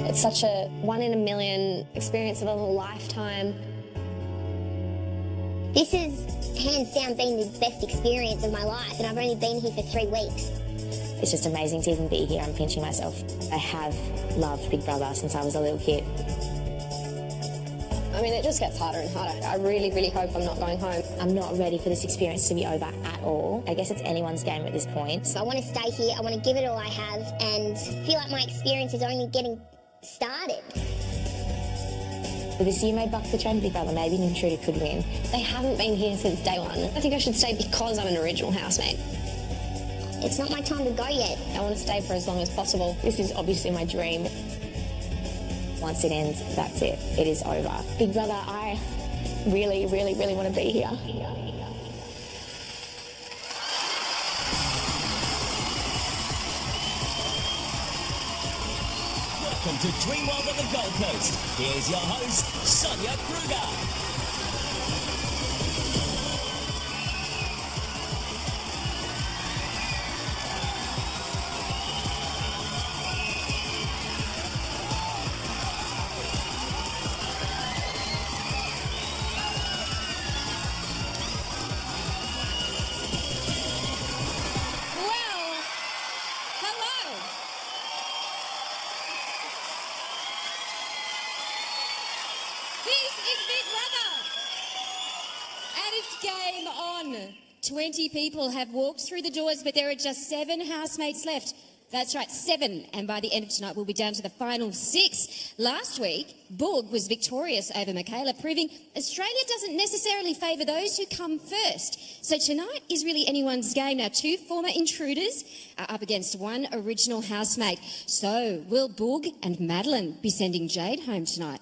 It's such a one-in-a-million experience of a lifetime. This has hands down been the best experience of my life, and I've only been here for 3 weeks. It's just amazing to even be here. I'm pinching myself. I have loved Big Brother since I was a little kid. I mean, it just gets harder and harder. I really, really hope I'm not going home. I'm not ready for this experience to be over at all. I guess it's anyone's game at this point. So I want to stay here, I want to give it all I have, and feel like my experience is only getting started. This year may buck the trend, Big Brother. Maybe an intruder could win. They haven't been here since day one. I think I should stay because I'm an original housemate. It's not my time to go yet. I want to stay for as long as possible. This is obviously my dream. Once it ends, that's it. It is over. Big Brother, I really, really, really want to be here. Welcome to Dream World on the Gold Coast. Here's your host, Sonia Kruger. It's Big Brother! And it's game on. 20 people have walked through the doors, but there are just 7 housemates left. That's right, 7. And by the end of tonight, we'll be down to the final 6. Last week, Boog was victorious over Michaela, proving Australia doesn't necessarily favour those who come first. So tonight is really anyone's game. Now, 2 former intruders are up against 1 original housemate. So, will Boog and Madeline be sending Jade home tonight?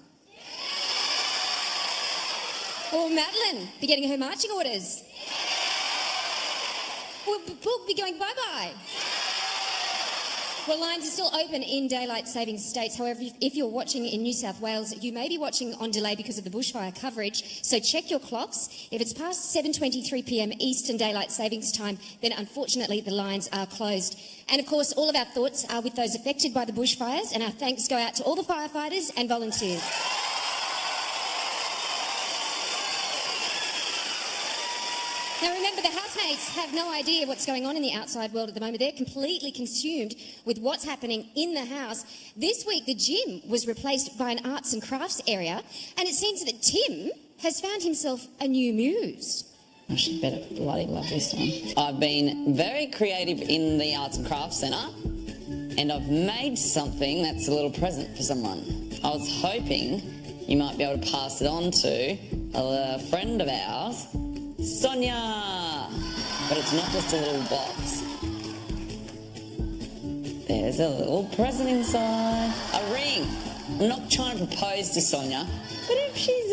Or Madeline be getting her marching orders? Will Boog be going bye-bye? Well, lines are still open in daylight saving states. However, if you're watching in New South Wales, you may be watching on delay because of the bushfire coverage. So check your clocks. If it's past 7:23 p.m. Eastern Daylight Savings Time, then unfortunately the lines are closed. And of course, all of our thoughts are with those affected by the bushfires, and our thanks go out to all the firefighters and volunteers. Now remember, the housemates have no idea what's going on in the outside world at the moment. They're completely consumed with what's happening in the house. This week, the gym was replaced by an arts and crafts area, and it seems that Tim has found himself a new muse. I should better bloody love this one. I've been very creative in the Arts and Crafts Centre, and I've made something that's a little present for someone. I was hoping you might be able to pass it on to a friend of ours, Sonia! But it's not just a little box. There's a little present inside. A ring. I'm not trying to propose to Sonia, but if she's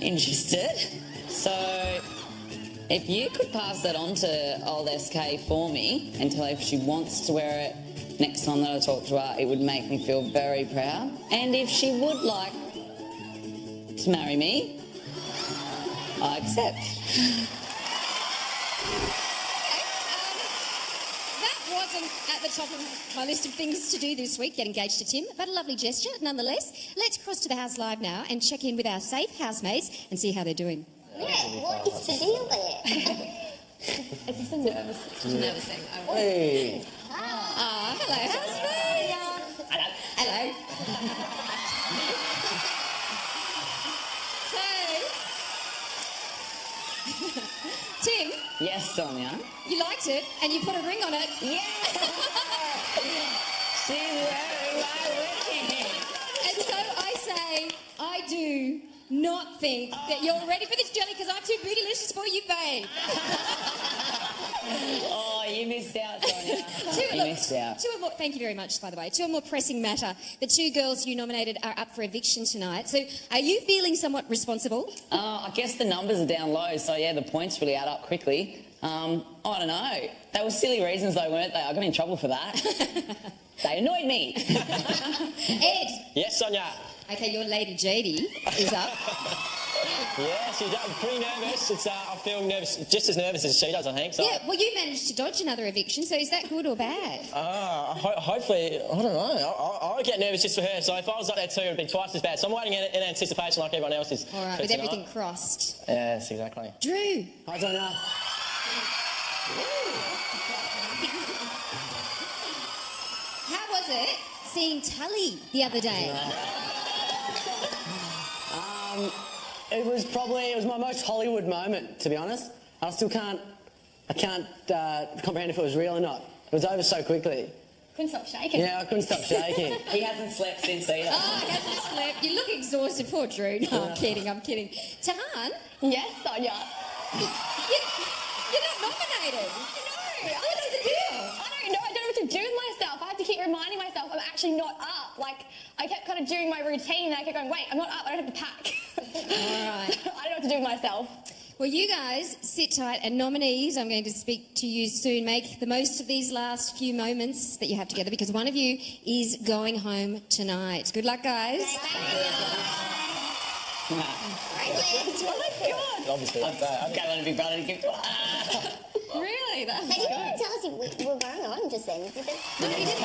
interested. So, if you could pass that on to old SK for me and tell her if she wants to wear it next time that I talk to her, it would make me feel very proud. And if she would like to marry me, I accept. That wasn't at the top of my list of things to do this week, get engaged to Tim, but a lovely gesture nonetheless. Let's cross to the house live now and check in with our safe housemates and see how they're doing. Yeah, what is the deal there? It's just a nervous thing. Hey. Hello, housemates. Hello. Tim? Yes, Sonia? You liked it and you put a ring on it. Yeah! She's wearing my ring. And so I say, I do not think that you're ready for this journey because I'm too bootylicious for you, babe. Oh, you missed out, Sonia. You missed out. Thank you very much, by the way. To a more pressing matter, the 2 girls you nominated are up for eviction tonight. So are you feeling somewhat responsible? I guess the numbers are down low, so yeah, the points really add up quickly. I don't know. They were silly reasons though, weren't they? I got in trouble for that. They annoyed me. Ed? Yes, Sonia? Okay, your lady JD is up. Yes, I'm pretty nervous. I feel nervous, just as nervous as she does, I think. So. Yeah, well, you managed to dodge another eviction, so is that good or bad? Hopefully, I don't know. I get nervous just for her, so if I was up there too, it would be twice as bad. So I'm waiting in anticipation like everyone else is. All right, with everything crossed. Yes, exactly. Drew. I don't know. How was it seeing Tully the other day? It was my most Hollywood moment, to be honest. I can't comprehend if it was real or not. It was over so quickly. Couldn't stop shaking. Yeah, I couldn't stop shaking. He hasn't slept since either. Oh, he hasn't slept. You look exhausted. Poor Drew. No, I'm kidding. Tahan? Yes, Sonia. You're not nominated. No, What's the deal? I don't know. I don't know what to do with myself. I have to keep reminding myself I'm actually not up. Like, I kept kind of doing my routine and I kept going, wait, I'm not up. I don't have to pack. All right. I don't know what to do with myself. Well, you guys sit tight, and nominees, I'm going to speak to you soon. Make the most of these last few moments that you have together, because one of you is going home tonight. Good luck, guys. Oh my God. Obviously. I'm going to be brother to give. Really? That's They didn't even tell us if we were going on just then, did they? No, you didn't.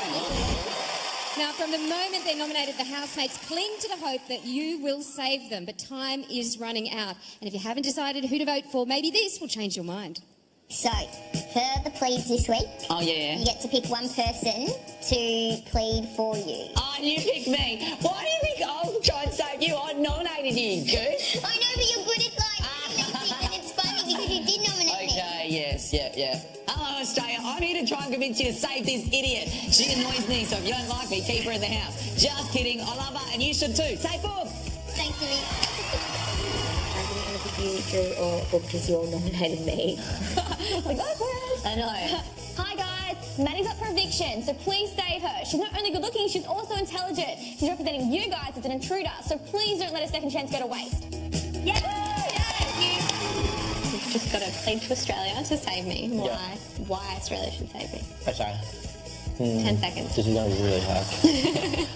Now, from the moment they're nominated, the housemates cling to the hope that you will save them, but time is running out. And if you haven't decided who to vote for, maybe this will change your mind. So, for the pleads this week, Oh, yeah. you get to pick one person to plead for you. Oh, you picked me. Why do you think I'll try and save you? I nominated you, goose. I know, but you're good at like and it's funny because you did nominate me. Okay, yes, yeah. Hello, Australia. I'm here to try and convince you to save this idiot. She annoys me, so if you don't like me, keep her in the house. Just kidding. I love her, and you should too. Say boom. Thanks, Jimmy. I didn't want to pick you, Drew, or because you all nominated me. Like, go for it. I know. Hi guys, Maddie's up for eviction, so please save her. She's not only good looking, she's also intelligent. She's representing you guys as an intruder, so please don't let a second chance go to waste. You've just got to plead to Australia to save me. Why Australia should save me. Okay. 10 seconds. This is going to be really hard.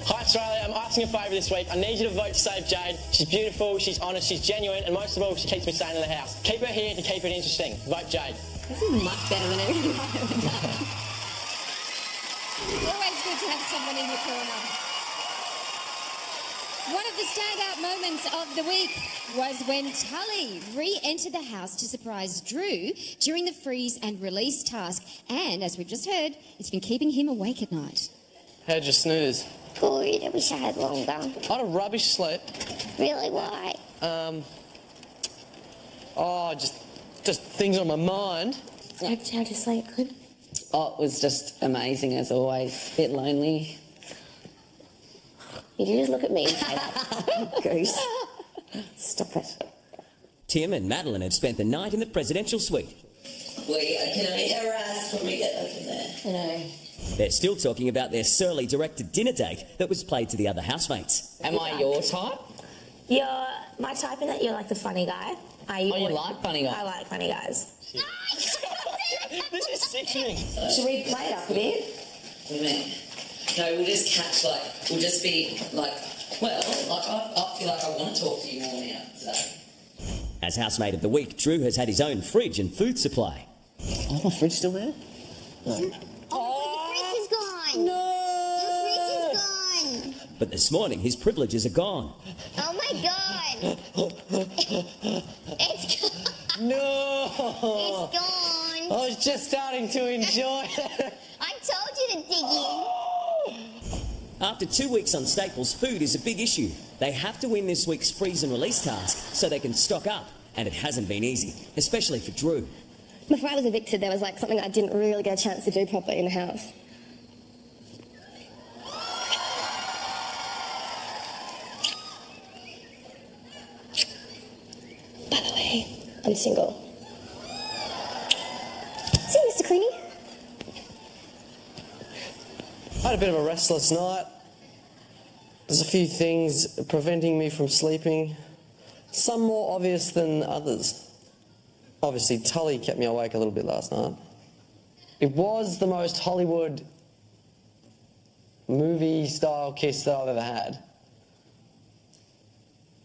Hi Australia, I'm asking a favour this week. I need you to vote to save Jade. She's beautiful, she's honest, she's genuine, and most of all, she keeps me sane in the house. Keep her here to keep it interesting. Vote Jade. This is much better than everything I've ever done. Always good to have someone in your corner. One of the standout moments of the week was when Tully re-entered the house to surprise Drew during the freeze and release task. And, as we've just heard, it's been keeping him awake at night. How'd you snooze? Good, I wish I had longer. I had a rubbish sleep. Really, why? Just things on my mind. How'd you sleep? Good? Oh, it was just amazing as always. A bit lonely. Did you just look at me and say that? Goose. Stop it. Tim and Madeline had spent the night in the presidential suite. We can only ever ask when we get over there. I know. They're still talking about their surly directed dinner date that was played to the other housemates. Am I your type? You're my type in that you're like the funny guy. You like funny guys? I like funny guys. This is sickening. Should we play it up a bit? What do you mean? No, we'll just catch, we'll just be, I feel like I want to talk to you more now, so. As housemate of the week, Drew has had his own fridge and food supply. Oh, my fridge still there? No. Oh, your fridge is gone. No! Your fridge is gone. But this morning, his privileges are gone. Oh my God. It's gone. No! It's gone. I was just starting to enjoy it. I told you to dig in. After 2 weeks on Staples, food is a big issue. They have to win this week's freeze and release task so they can stock up. And it hasn't been easy, especially for Drew. Before I was evicted, there was like something I didn't really get a chance to do properly in the house. By the way, I'm single. See, Mr. Creaney? I had a bit of a restless night. There's a few things preventing me from sleeping, some more obvious than others. Obviously, Tully kept me awake a little bit last night. It was the most Hollywood movie-style kiss that I've ever had.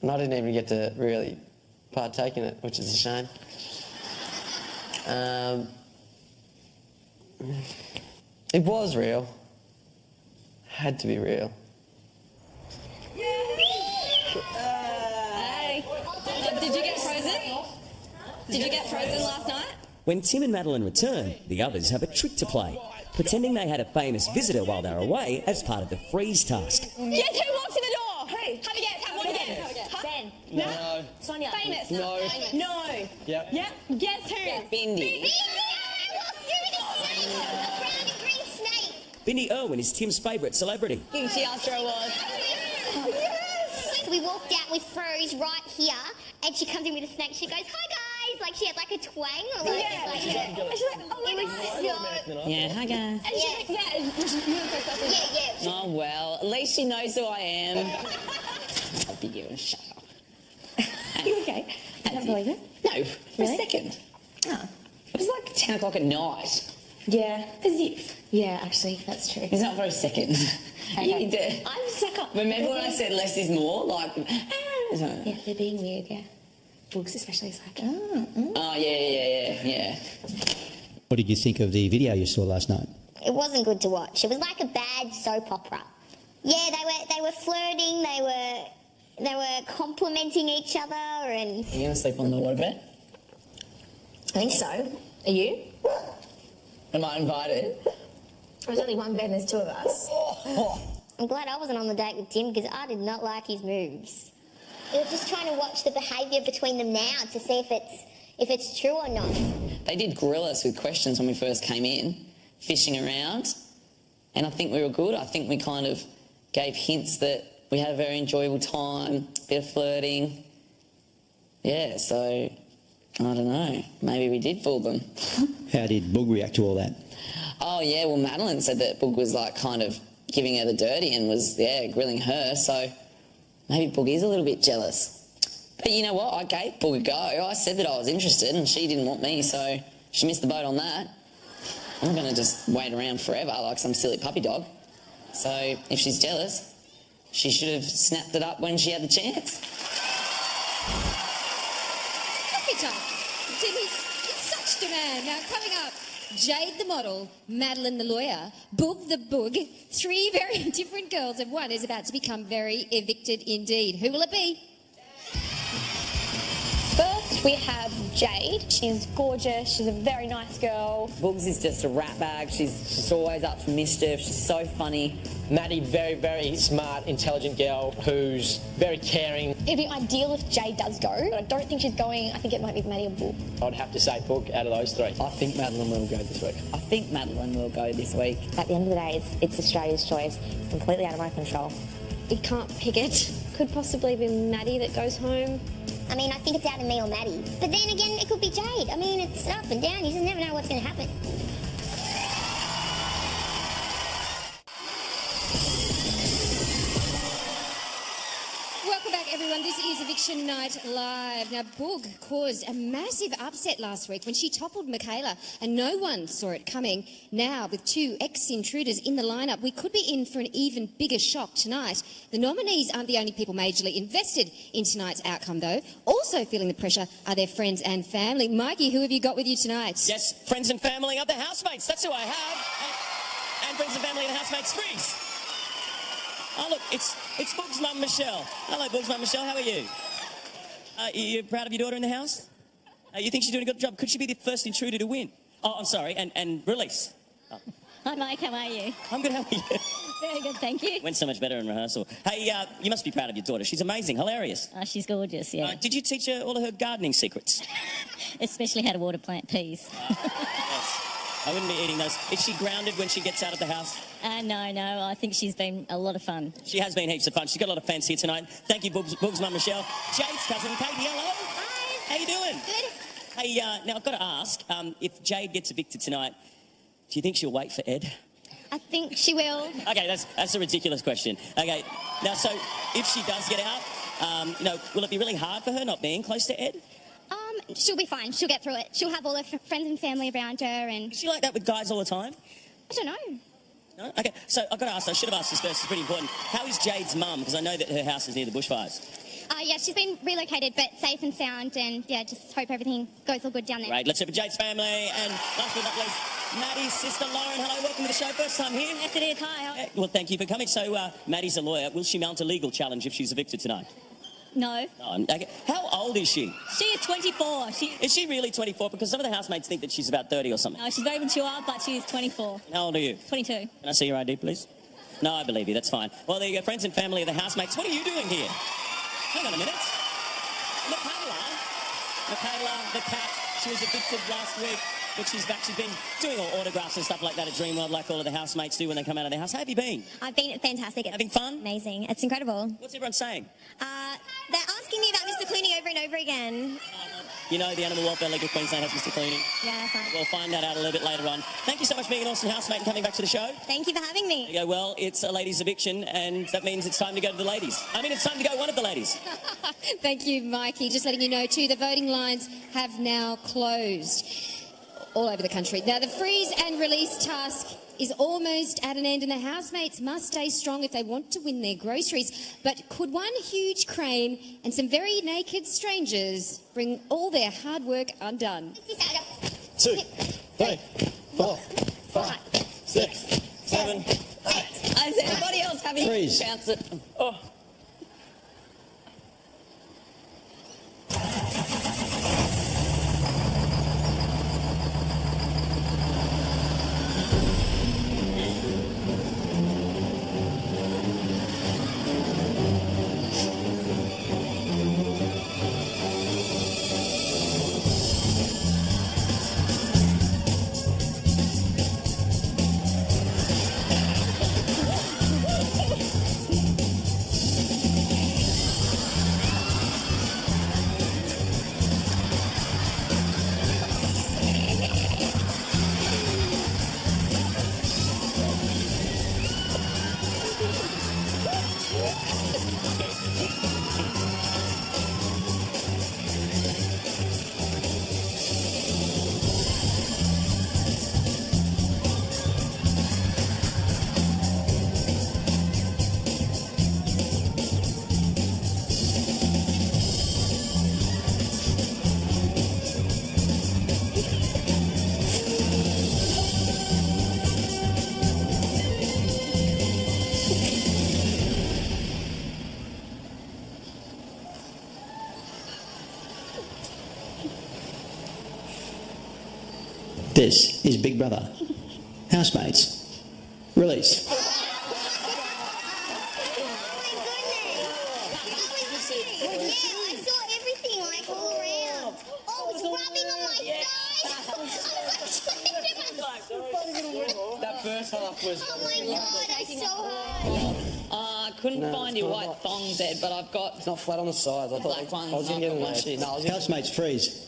And I didn't even get to really partake in it, which is a shame. It was real. Had to be real. Hey. Did you get frozen? Did you get frozen last night? When Tim and Madeline return, the others have a trick to play, pretending they had a famous visitor while they were away as part of the freeze task. Guess who walked in the door? Who? Have a guess. Have one guess. Huh? Ben. No. Sonia. Famous. No. No. Yep. Yep. Guess who? Bindi. Bindi Irwin is Tim's favourite celebrity. Think she asked her was. We walked out with Froze right here, and she comes in with a snack. She goes, "Hi guys!" Like she had like a twang, or like, And she's like, oh my it was so. Yeah, hi guys. And she's like, yeah. And you were so Yeah. Oh well, at least she knows who I am. I'll be you and shut up. You okay? I don't believe it. No, for a second. Oh. It was like 10 o'clock at night. Yeah. As if. Yeah, actually, that's true. It's not for a second. Okay. You need to I'm stuck up. remember when I said less is more? Like, Yeah, they're being weird, yeah. Books especially is like, oh yeah. What did you think of the video you saw last night? It wasn't good to watch. It was like a bad soap opera. Yeah, they were flirting. They were complimenting each other, and You gonna sleep on the waterbed? I think so. Are you? Am I invited? There's only one bed and there's two of us. I'm glad I wasn't on the date with Tim because I did not like his moves. We were just trying to watch the behaviour between them now to see if it's true or not. They did grill us with questions when we first came in, fishing around, and I think we were good. I think we kind of gave hints that we had a very enjoyable time, a bit of flirting. Yeah, so I don't know. Maybe we did fool them. How did Boog react to all that? Oh yeah, well Madeline said that Boog was like kind of giving her the dirty and was grilling her. So maybe Boog is a little bit jealous. But you know what? I gave Boog a go. I said that I was interested and she didn't want me, so she missed the boat on that. I'm not going to just wait around forever like some silly puppy dog. So if she's jealous, she should have snapped it up when she had the chance. Coffee time. Tim is such demand. Now, coming up, Jade the model, Madeline the lawyer, Boog the boog, three very different girls, and one is about to become very evicted indeed. Who will it be? First, we have Jade. She's gorgeous. She's a very nice girl. Boogs is just a rat bag. She's always up for mischief. She's so funny. Maddie, very, very smart, intelligent girl who's very caring. It'd be ideal if Jade does go, but I don't think she's going. I think it might be Maddie or Boog. I'd have to say Book out of those three. I think Madeline will go this week. I think Madeline will go this week. At the end of the day, it's Australia's choice. Completely out of my control. You can't pick it. Could possibly be Maddie that goes home. I mean, I think it's either me or Maddie. But then again, it could be Jade. I mean, it's up and down. You just never know what's going to happen. Welcome back, everyone. This is Eviction Night Live. Now, Boog caused a massive upset last week when she toppled Michaela, and no one saw it coming. Now, with two ex-intruders in the lineup, we could be in for an even bigger shock tonight. The nominees aren't the only people majorly invested in tonight's outcome, though. Also feeling the pressure are their friends and family. Mikey, who have you got with you tonight? Yes, friends and family of the housemates. That's who I have. And friends and family of the housemates freeze. Oh, look, it's Boog's mum, Michelle. Hello, Boog's mum, Michelle. How are you? You proud of your daughter in the house? You think she's doing a good job? Could she be the first intruder to win? Oh, I'm sorry, and release. Oh. Hi, Mike. How are you? I'm good, how are you? Very good, thank you. Went so much better in rehearsal. Hey, you must be proud of your daughter. She's amazing, hilarious. She's gorgeous, yeah. Did you teach her all of her gardening secrets? Especially how to water plant peas. Yes. I wouldn't be eating those. Is she grounded when she gets out of the house? No, I think she's been a lot of fun. She has been heaps of fun. She's got a lot of fans here tonight. Thank you, Boog's mum, Michelle. Jade's cousin, Katie, hello. Hi. How you doing? Good. Hey, now I've got to ask, if Jade gets evicted tonight, do you think she'll wait for Ed? I think she will. Okay, that's a ridiculous question. Okay, now, so if she does get out, will it be really hard for her not being close to Ed? She'll be fine. She'll get through it. She'll have all her friends and family around her, and Is she like that with guys all the time? I don't know. No? Okay, so I've got to ask, I should have asked this first, it's pretty important. How is Jade's mum? Because I know that her house is near the bushfires. Yeah, she's been relocated, but safe and sound, and yeah, just hope everything goes all good down there. Right, let's have Jade's family, and last but not least, Maddie's sister Lauren. Hello, welcome to the show. First time here. Yes, it is. Hi. Well, thank you for coming. So, Maddie's a lawyer. Will she mount a legal challenge if she's evicted tonight? No. Okay. How old is she? She is 24. Is she really 24? Because some of the housemates think that she's about 30 or something. No, she's very mature, but she is 24. How old are you? 22. Can I see your ID, please? No, I believe you. That's fine. Well, there you go. Friends and family of the housemates. What are you doing here? Hang on a minute. Michaela, the cat, she was evicted last week, but she's back. She's been doing all autographs and stuff like that at Dreamworld, like all of the housemates do when they come out of their house. How have you been? I've been fantastic. Having fun? Amazing. It's incredible. What's everyone saying? They're asking me about Mr. Clooney over and over again. You know the Animal Welfare League of Queensland has Mr. Clooney. Yeah, that's right. We'll find that out a little bit later on. Thank you so much for being an awesome housemate and coming back to the show. Thank you for having me. There you go. Well, it's a ladies' eviction, and that means it's time to go to the ladies. I mean, it's time to go one of the ladies. Thank you, Mikey. Just letting you know, too, the voting lines have now closed all over the country. Now, the freeze and release task is almost at an end, and the housemates must stay strong if they want to win their groceries. But could one huge crane and some very naked strangers bring all their hard work undone? 2, 3, 4, 5, 6, 7, 8. Is anybody else having Freeze. bounce it? Oh. This is Big Brother. Housemates. Release. Oh my goodness. Yeah, I saw everything like all around. Oh, it's rubbing on my face. That first half was... Oh my god, I so hard. I couldn't find your white thongs, Ed, but I've got... It's not flat on the sides. I thought black ones. I was going to get I've got one. one too. No, I was gonna... Housemates, freeze.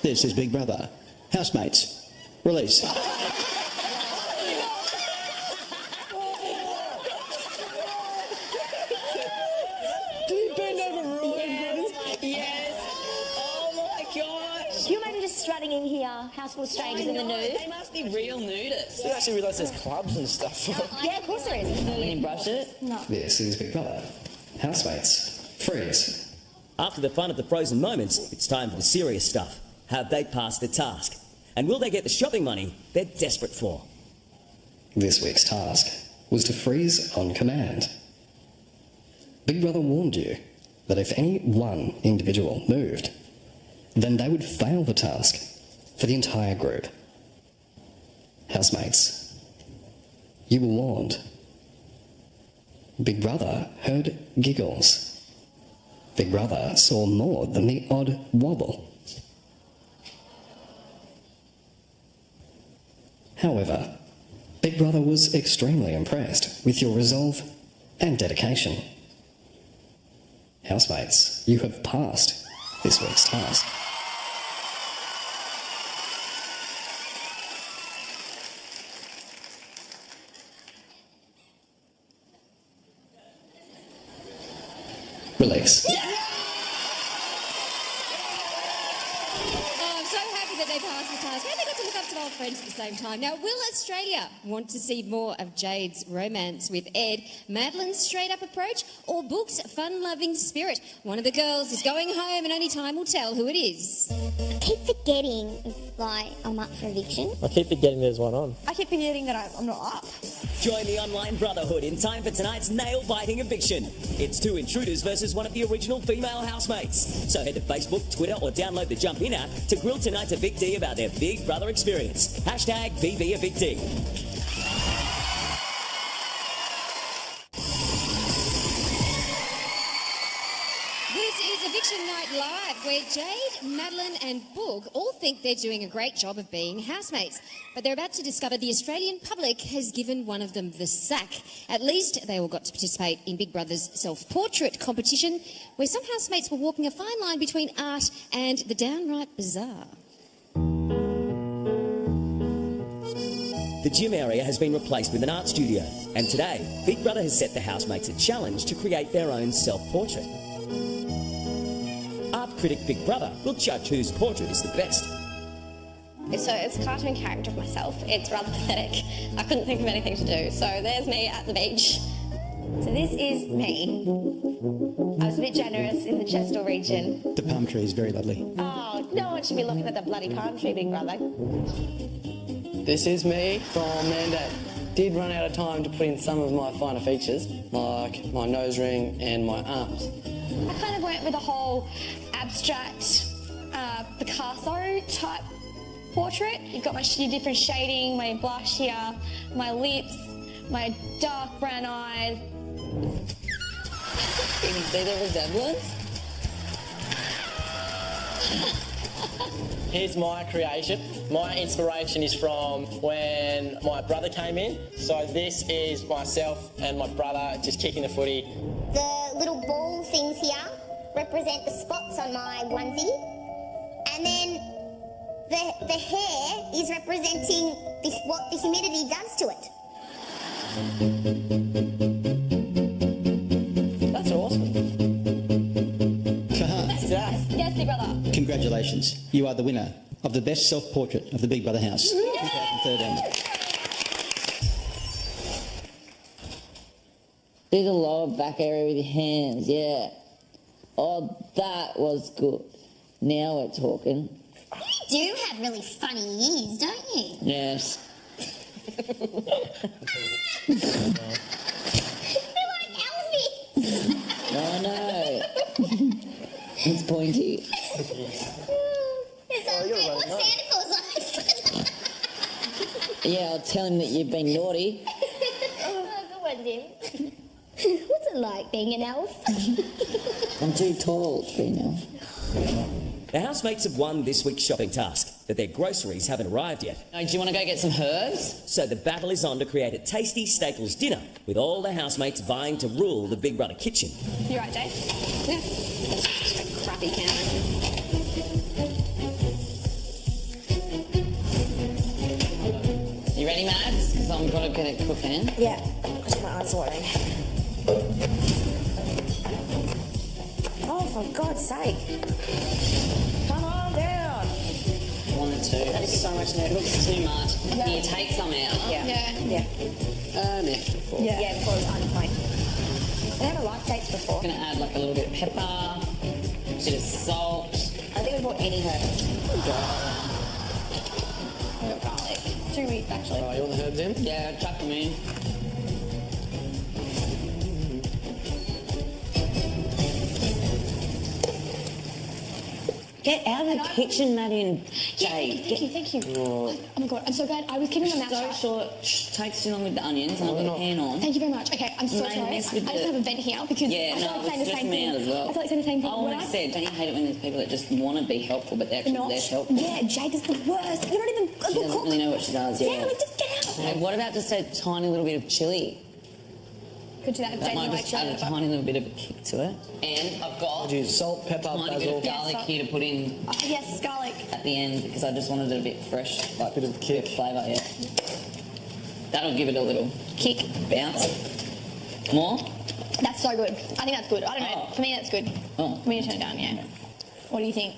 This is Big Brother. Housemates. Release. Did he bend over really? Yes. Oh my gosh. Can you imagine just strutting in here, house full of strangers in the nude? They must be real nudists. I actually realised there's clubs and stuff. Yeah, of course there is. When you brush it. No. This is Big Brother. Housemates. Freeze. After the fun of the frozen moments, it's time for the serious stuff. Have they passed their task? And will they get the shopping money they're desperate for? This week's task was to freeze on command. Big Brother warned you that if any one individual moved, then they would fail the task for the entire group. Housemates, you were warned. Big Brother heard giggles. Big Brother saw more than the odd wobble. However, Big Brother was extremely impressed with your resolve and dedication. Housemates, you have passed this week's task. Release. Oh, I'm so happy that they passed the task. And they got to look up some old friends at the same time. Now, will Australia want to see more of Jade's romance with Ed, Madeline's straight-up approach, or Book's fun-loving spirit? One of the girls is going home and only time will tell who it is. I keep forgetting, like, I'm up for eviction. I keep forgetting there's one on. I keep forgetting that I'm not up. Join the online brotherhood in time for tonight's nail-biting eviction. It's 2 intruders versus one of the original female housemates. So head to Facebook, Twitter or download the Jump In app to grill tonight's evictee about their Big Brother experience. Hashtag BBEvictee. This is Eviction Night Live, where Jade, Madeline and Boog all think they're doing a great job of being housemates. But they're about to discover the Australian public has given one of them the sack. At least they all got to participate in Big Brother's self-portrait competition, where some housemates were walking a fine line between art and the downright bizarre. The gym area has been replaced with an art studio. And today, Big Brother has set the housemates a challenge to create their own self-portrait. Art critic Big Brother will judge whose portrait is the best. So it's a cartoon character of myself. It's rather pathetic. I couldn't think of anything to do. So there's me at the beach. So this is me. I was a bit generous in the Chester region. The palm tree is very lovely. Oh, no one should be looking at the bloody palm tree, Big Brother. This is me from Mandate. Did run out of time to put in some of my finer features, like my nose ring and my arms. I kind of went with a whole abstract Picasso type portrait. You've got my different shading, my blush here, my lips, my dark brown eyes. Can you see the resemblance? Here's my creation. My inspiration is from when my brother came in. So this is myself and my brother just kicking the footy. The little ball things here represent the spots on my onesie. And then the hair is representing what the humidity does to it. That's awesome. Yes, Big Brother. Congratulations. You are the winner of the best self-portrait of the Big Brother house. 2013. Do the lower back area with your hands, yeah. Oh, that was good. Now we're talking. You do have really funny ears, don't you? Yes. You're like Elvis. Oh no. It's pointy. It's okay. What's Santa Claus like? Yeah, I'll tell him that you've been naughty. Oh, good one, Jim. What's it like being an elf? I'm too tall to be an elf. The housemates have won this week's shopping task, but their groceries haven't arrived yet. Do you want to go get some herbs? So the battle is on to create a tasty Staples dinner, with all the housemates vying to rule the Big Brother kitchen. You right, Dave? Yeah. That's a crappy counter. You ready, Mads? Because I'm going to get it cooking. Yeah, just my eyes watering. Oh, for God's sake. Come on down. 1 and 2. That is so much noodles. Looks too much. Yeah. Can you take some out? Yeah. An extra 4. Yeah, before it was unplain. They never liked dates before. I'm going to add like a little bit of pepper, a bit of salt. I think we bought any herbs. Garlic. 2 weeks, actually. You want the herbs in? Yeah, chuck them in. Get out of the kitchen, Maddie and Jade. Thank you. Oh my God, I'm so glad. I was keeping my mouth So shut. short. Takes too long with the onions, and I've got a pan on. Thank you very much. Okay, I'm so Made a sorry. I mess just with have a vent here because Yeah, I feel no, like saying the it's same stressing me out thing. as well. I feel like saying the same thing. Oh, like I said, don't you hate it when there's people that just want to be helpful, but they're actually not. less helpful? Yeah, Jade is the worst. You're not even a She good doesn't cook. really know what she does. Yeah, like just get out. Hey, what about just a tiny little bit of chilli? Could do that if That Jason might likes just chili add a pepper. tiny little bit of a kick to it. And I've got Would you salt, pepper, a tiny bit basil? of garlic salt. here to put in Yes, garlic. at the end because I just wanted it a bit fresh, like Bit of kick. flavour. Yeah, that'll give it a little Kick. bounce. More? That's so good. I think that's good. I don't know. Oh. For me, that's good. Oh. We need to turn it down, yeah. What do you think?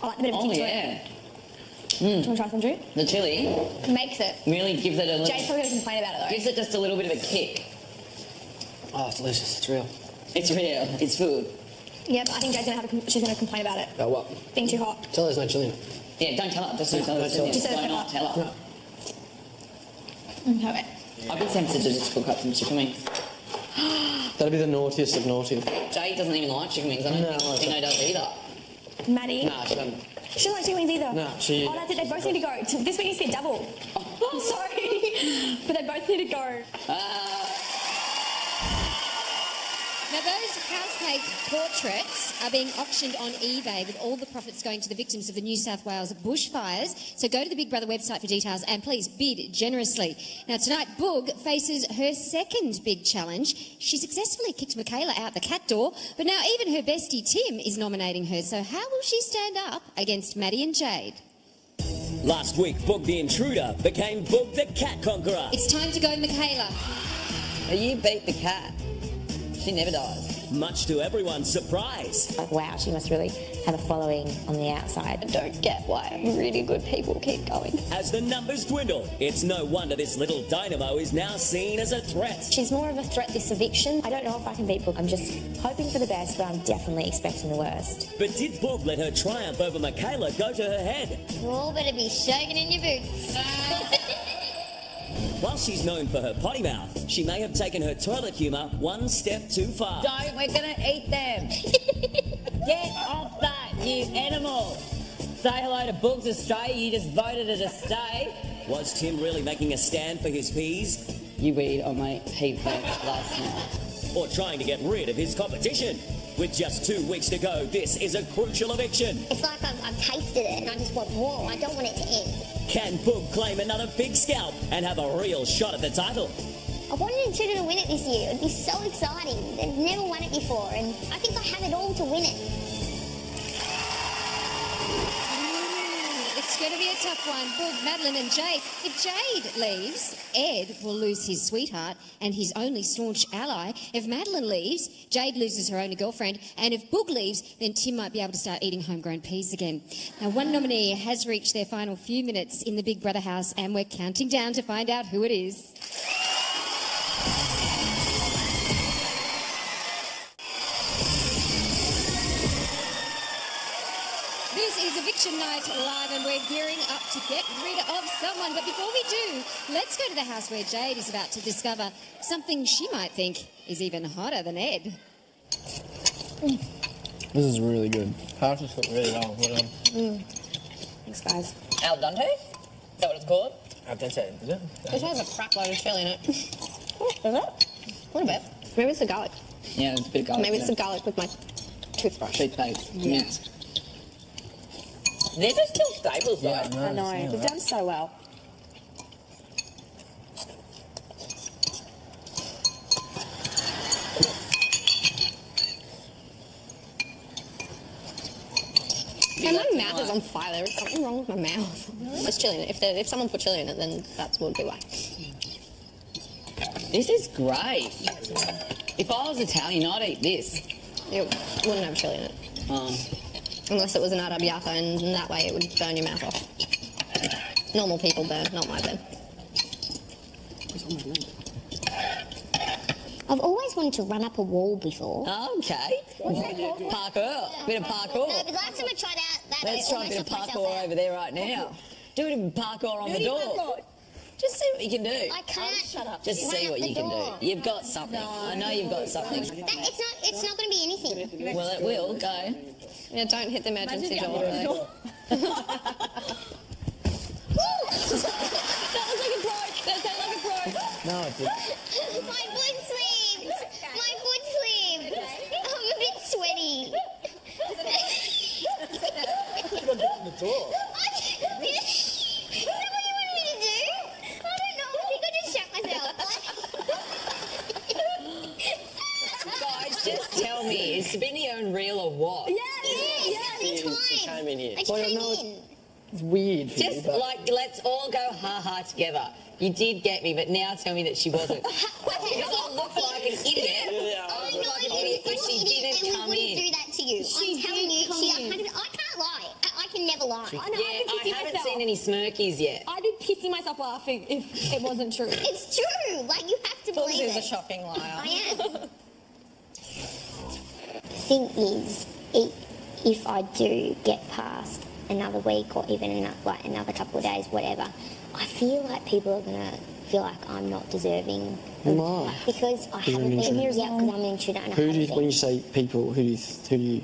I like the bit of Oh kick to it. yeah. Do you want to try some, Drew? The chili Makes it. really gives it a little. Jay's probably going to complain about it, though. Gives it just a little bit of a kick. Oh, it's delicious. It's real. It's real. It's food. Yep, I think Jay's going to she's going to complain about it. About what? Being too hot. Tell her there's no chili in it. Yeah, don't tell her. Just don't tell her. don't tell her. Just say Don't not tell her. Okay. I've been tempted to just cook up some chicken wings. That'd be the naughtiest of naughty. Jay doesn't even like chicken wings. I don't No, think I Tino does either. Maddie. Nah, she doesn't. She doesn't like chicken wings either. No, she- Oh, that's it. They both need to go. This week needs to be a double. I'm sorry. But they both need to go. Now, those housemaid portraits are being auctioned on eBay with all the profits going to the victims of the New South Wales bushfires. So go to the Big Brother website for details and please bid generously. Now, tonight, Boog faces her second big challenge. She successfully kicked Michaela out the cat door, but now even her bestie Tim is nominating her. So how will she stand up against Maddie and Jade? Last week, Boog the intruder became Boog the cat conqueror. It's time to go, Michaela. You beat the cat. She never dies. Much to everyone's surprise. Like, wow, she must really have a following on the outside. I don't get why really good people keep going. As the numbers dwindle, it's no wonder this little dynamo is now seen as a threat. She's more of a threat this eviction. I don't know if I can beat Boog. I'm just hoping for the best, but I'm definitely expecting the worst. But did Boog let her triumph over Michaela go to her head? You all better be shaking in your boots. While she's known for her potty mouth, she may have taken her toilet humour one step too far. Don't, we're gonna eat them. Get off that, you animal. Say hello to Boogs Australia, you just voted it a stay. Was Tim really making a stand for his peas? You weed on my pea plants last night. Or trying to get rid of his competition? With just 2 weeks to go, this is a crucial eviction. It's like I've tasted it and I just want more. I don't want it to end. Can Boog claim another big scalp and have a real shot at the title? I wanted Intruder to win it this year. It'd be so exciting. They've never won it before, and I think I have it all to win it. It's going to be a tough one. Boog, Madeline and Jade. If Jade leaves, Ed will lose his sweetheart and his only staunch ally. If Madeline leaves, Jade loses her only girlfriend. And if Boog leaves, then Tim might be able to start eating homegrown peas again. Now, one nominee has reached their final few minutes in the Big Brother house, and we're counting down to find out who it is. This is Eviction Night Live and we're gearing up to get rid of someone. But before we do, let's go to the house where Jade is about to discover something she might think is even hotter than Ed. This is really good. House is cooked really well. Well done. Thanks, guys. Al dente? Is that what it's called? Al dente, is it? This has a crap load of chili in it. Is it? A little bit. Maybe it's the garlic. Yeah, it's a bit of garlic. Maybe it's the garlic with my toothbrush. Toothpaste. Yeah. These are still staples though. Yeah, I know, yeah, they've done so well. And my mouth is on fire. There is something wrong with my mouth. There's chili in it. If someone put chili in it, then that's what would be why. This is great. If I was Italian, I'd eat this. It wouldn't have chili in it. Unless it was an arrabbiata, and that way it would burn your mouth off. Normal people burn, not my burn. I've always wanted to run up a wall before. Okay. What's that called? Parkour. Bit of parkour. No, but last time I tried out that, Let's I try a bit of almost knocked myself parkour out. over there right now. Do a bit of parkour on the door. Just see what you can do. I can't. Shut up. Just see what you can do. You've got something. I know you've got something. It's not going to be anything. Well, it will. Go. Yeah, don't hit the emergency door. Really. That looks like a broke. That sounds like a broke. No, it didn't. My foot slipped. My foot slipped. I'm a bit sweaty. You got to get in the door. Is that what you wanted me to do? I don't spinny and reel or what? She came in here. I came in. It's weird for Just you, but like, let's all go ha-ha together. You did get me, but now tell me that she wasn't. Because I looked like an idiot. I looked like an idiot, but she didn't come We in. wouldn't do that to you. I'm telling you, I can't lie. I can never lie. Yeah, I haven't seen any smirkies yet. I'd be pissing myself laughing if it wasn't true. It's true. Like, you have to believe Is a it. shocking liar. I am. Thing is, if I do get past another week or even another couple of days, whatever, I feel like people are gonna feel like I'm not deserving. Why? Because I haven't been here yet. Because I'm an intruder and I Who do you, haven't when you been. say people, who do you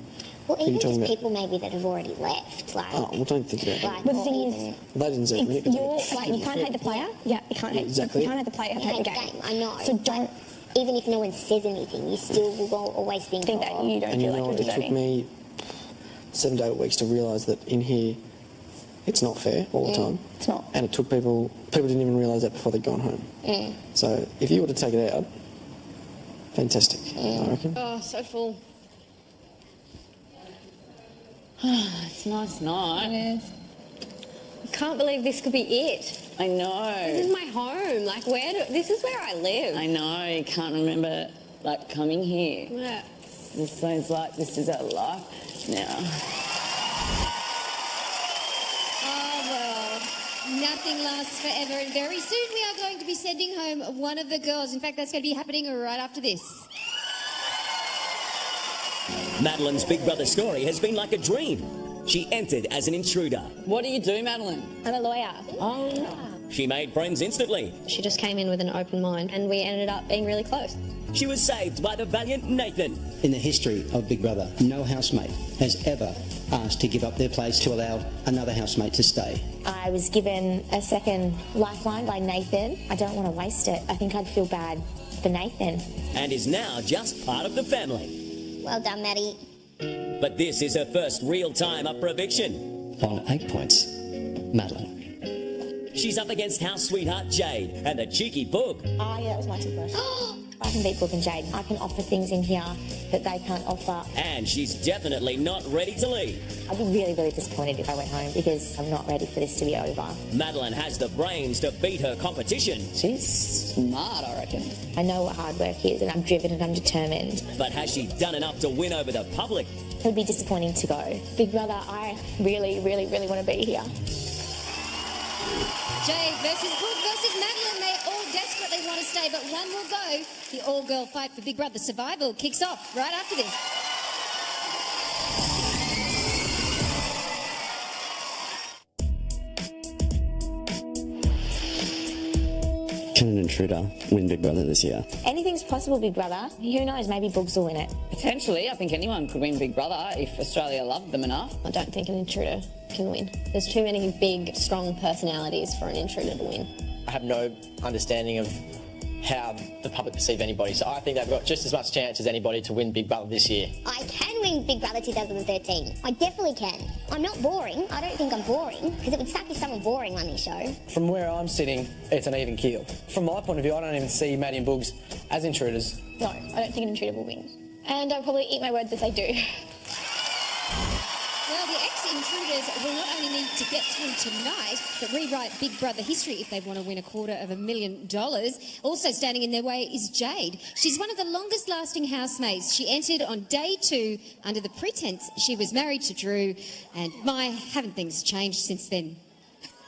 Well, who are you even talking just about? people maybe that have already left. Like, Oh, well, don't think about like it. But the or thing even- They didn't deserve it. You're like, you can't hate the player. Yeah, you can't hate. Exactly. You can't hate the player. You Hate hate the the game. game. I know. So don't even if no one says anything, you still will always think think that you don't And you feel like know you're what? It took deserving. me 7 to 8 weeks to realise that in here, it's not fair all the time. It's not. And it took people didn't even realise that before they'd gone home. So if you were to take it out, fantastic, I reckon. Oh, so full. It's a nice night. I can't believe this could be it. I know. This is my home. Like, this is where I live. I know. You can't remember, like, coming here. Yeah. This seems like this is our life now. Oh, well, nothing lasts forever, and very soon we are going to be sending home one of the girls. In fact, that's going to be happening right after this. Madeline's Big Brother story has been like a dream. She entered as an intruder. What do you do, Madeline? I'm a lawyer. Oh, She made friends instantly. She just came in with an open mind, and we ended up being really close. She was saved by the valiant Nathan. In the history of Big Brother, no housemate has ever asked to give up their place to allow another housemate to stay. I was given a second lifeline by Nathan. I don't want to waste it. I think I'd feel bad for Nathan. And is now just part of the family. Well done, Maddie. But this is her first real time up for eviction. On 8 points, Madeline. She's up against house sweetheart Jade and the cheeky Book. Oh, yeah, that was my toothbrush. I can beat Book and Jade. I can offer things in here that they can't offer. And she's definitely not ready to leave. I'd be really, really disappointed if I went home because I'm not ready for this to be over. Madeline has the brains to beat her competition. she's smart, I reckon. I know what hard work is and I'm driven and I'm determined. But has she done enough to win over the public? It would be disappointing to go. Big Brother, I really, really, really want to be here. Jade versus Brooke versus Madeline. They all desperately want to stay, but one will go. The all-girl fight for Big Brother survival kicks off right after this. Can an intruder win Big Brother this year? Anything's possible, Big Brother. Who knows, maybe Bugs will win it. Potentially, I think anyone could win Big Brother if Australia loved them enough. I don't think an intruder can win. There's too many big, strong personalities for an intruder to win. I have no understanding of how the public perceive anybody, so I think they've got just as much chance as anybody to win Big Brother this year. I can win Big Brother 2013. I definitely can. I'm not boring. I don't think I'm boring, because it would suck if someone boring won this show. from where I'm sitting, it's an even keel. From my point of view, I don't even see Maddie and Boogs as intruders. No, I don't think an intruder will win. And I'll probably eat my words if they do. Well, the ex-intruders will not only need to get through tonight, but rewrite Big Brother history if they want to win $250,000. Also standing in their way is Jade. She's one of the longest-lasting housemates. She entered on day 2 under the pretense she was married to Drew, and my, haven't things changed since then?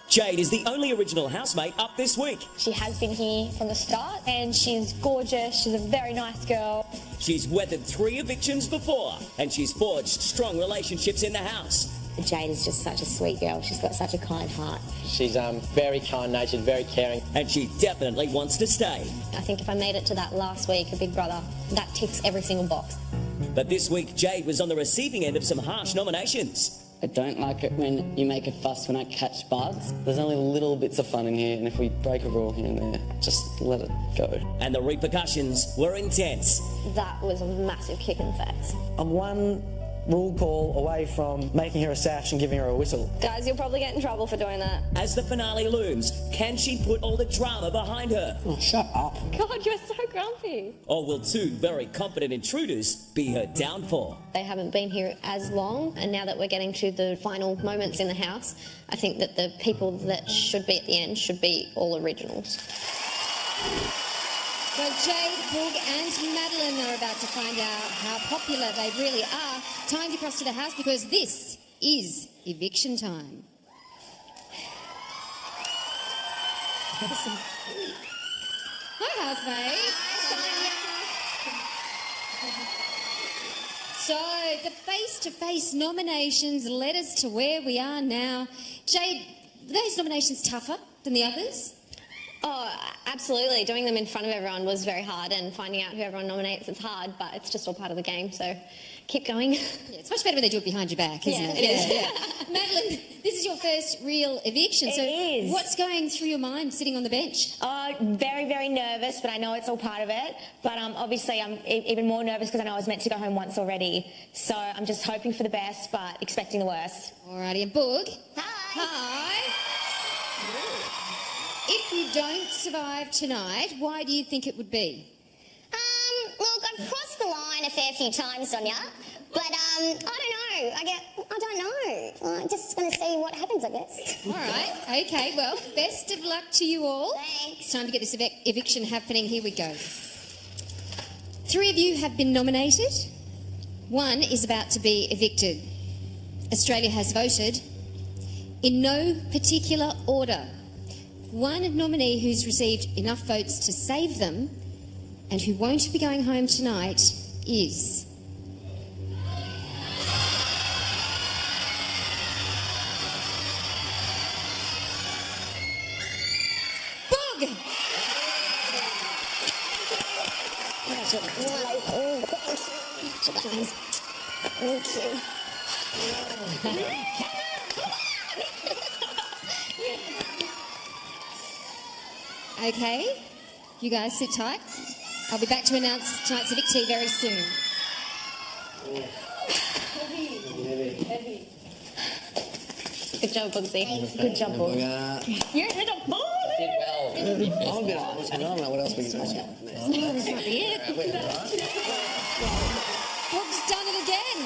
Jade is the only original housemate up this week. She has been here from the start and she's gorgeous. She's a very nice girl. She's weathered 3 evictions before, and she's forged strong relationships in the house. Jade is just such a sweet girl. She's got such a kind heart. She's very kind-natured, very caring. And she definitely wants to stay. I think if I made it to that last week of Big Brother, that ticks every single box. But this week, Jade was on the receiving end of some harsh nominations. I don't like it when you make a fuss when I catch bugs. There's only little bits of fun in here, and if we break a rule here and there, just let it go. And the repercussions were intense. That was a massive kick in the face. I've won rule call away from making her a sash and giving her a whistle. Guys, you'll probably get in trouble for doing that. As the finale looms, can she put all the drama behind her? Oh, shut up. God, you're so grumpy. Or will two very competent intruders be her downfall? They haven't been here as long, and now that we're getting to the final moments in the house, I think that the people that should be at the end should be all originals. Well, Jade, Boog and Madeline are about to find out how popular they really are. Time to cross to the house because this is eviction time. Hi, housemate. So, the face-to-face nominations led us to where we are now. Jade, were those nominations tougher than the others? Oh, absolutely. Doing them in front of everyone was very hard, and finding out who everyone nominates is hard, but it's just all part of the game, so keep going. Yeah, it's much better when they do it behind your back, isn't it? It is. Yeah. Madeline, this is your first real eviction, so It is. what's going through your mind sitting on the bench? Very, very nervous, but I know it's all part of it. But obviously I'm even more nervous because I know I was meant to go home once already. So I'm just hoping for the best, but expecting the worst. Alrighty, and Boog? Hi. If you don't survive tonight, why do you think it would be? Look, I've crossed the line a fair few times, Sonia, but I don't know. I don't know. I'm just going to see what happens, I guess. All right, okay, well, best of luck to you all. Thanks. It's time to get this eviction happening. Here we go. 3 of you have been nominated. 1 is about to be evicted. Australia has voted in no particular order. 1 nominee who's received enough votes to save them and who won't be going home tonight is... Boog! Thank you. Okay, you guys sit tight. I'll be back to announce tonight's evictee very soon. Good job, Bugsy. Good job, Boog. You're in the ball. I'm a bit honest, I don't know what else we can do. This might be it. Boog's done it again.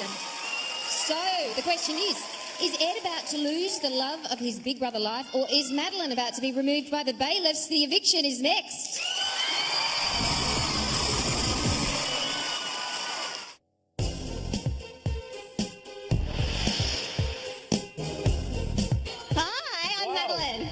So, the question is Ed about to lose the love of his big brother life, or is Madeline about to be removed by the bailiffs? The eviction is next. Hi, I'm Madeline.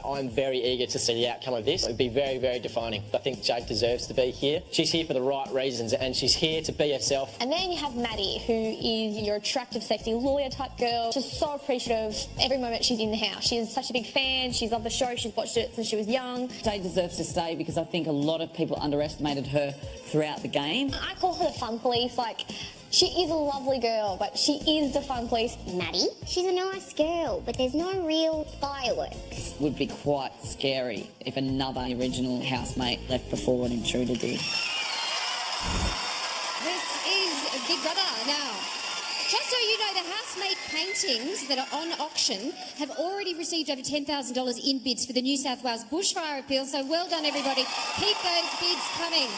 I'm very eager to see the outcome of this. It would be very, very defining. I think Jade deserves to be here. She's here for the right reasons, and she's here to be herself. And then you have Maddie, who is your attractive, sexy lawyer type girl. She's so appreciative every moment she's in the house. She is such a big fan. She's loved the show. She's watched it since she was young. Jade deserves to stay because I think a lot of people underestimated her throughout the game. I call her the fun police. Like, she is a lovely girl, but she is the fun police. Maddie, she's a nice girl, but there's no real fireworks. Would be quite scary if another original housemate left before an intruder did. This is Big Brother. Now, just so you know, the housemate paintings that are on auction have already received over $10,000 in bids for the New South Wales bushfire appeal, so well done, everybody. Keep those bids coming.